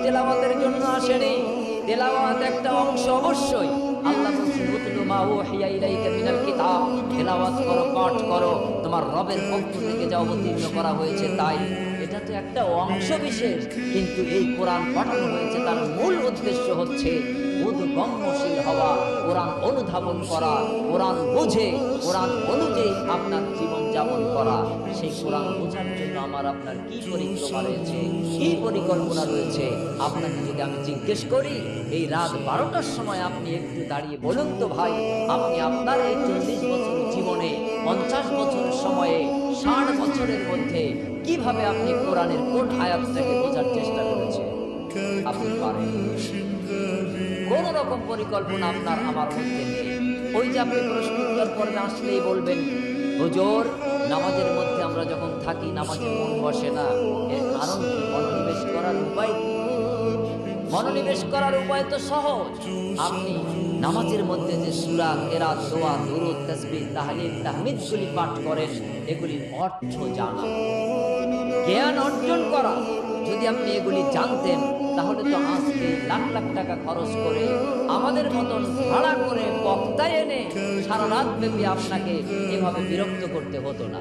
তেলাওয়াতের জন্য আসেনি। তেলাওয়াত একটা অংশ অবশ্যই। আল্লাহ বলছেন উতলু মা উহিয়া ইলাইকা মিনাল কিতাব, তেলাওয়াত করো, পাঠ করো, তোমার রবের পক্ষ থেকে যা অবতীর্ণ করা হয়েছে তাই। এটা তো একটা অংশ বিশেষ, কিন্তু এই কোরআন পাঠানো হয়েছে তার মূল উদ্দেশ্য হচ্ছে বোধগম্যশীল হওয়া, কোরআন অনুধাবন করা, কোরআন বুঝে কোরআন অনুযায়ী আপনার জীবন যাপন করা। সেই কোরআন বোঝার জন্য আমার আপনার কি পরিক্রমা রয়েছে, কি পরিকল্পনা রয়েছে। আপনাকে যদি আমি জিজ্ঞেস করি এই রাত 12টার সময় আপনি একটু দাঁড়িয়ে বলুন তো ভাই, আপনি আপনার এই 40 বছর জীবনে 50 বছরের সময়ে 60 বছরের মধ্যে কিভাবে আপনি কোরআনের কোন আয়াতটাকে বোঝার চেষ্টা করেছেন? আপনি পারেন? কোন রকম পরিকল্পনা আপনার আমার মধ্যে নেই। ওই যে আপনি প্রশ্ন উত্তর পর্বে আসলেই বলবেন হুজুর, নামাজের মধ্যে আমরা যখন থাকি নামাজে মন বসে না, এর কারণ কি? মনোনিবেশ করার উপায় কি? মনোনিবেশ করার উপায় তো সহজ। আপনি নামাজের মধ্যে যে সূরা, কিরাত, দোয়া, দুরূদ, তাসবিহ, তাহলিল, তাহমিদগুলি পাঠ করেন, এগুলির অর্থ জানা, জ্ঞান অর্জন করা। যদি আপনি এগুলি জানতেন তাহলে তো আজকে লাখ লাখ টাকা খরচ করে আমাদের মতন ভাড়া করে বক্তা এনে সারা রাত ব্যাপী আপনাকে এভাবে বিরক্ত করতে হতো না।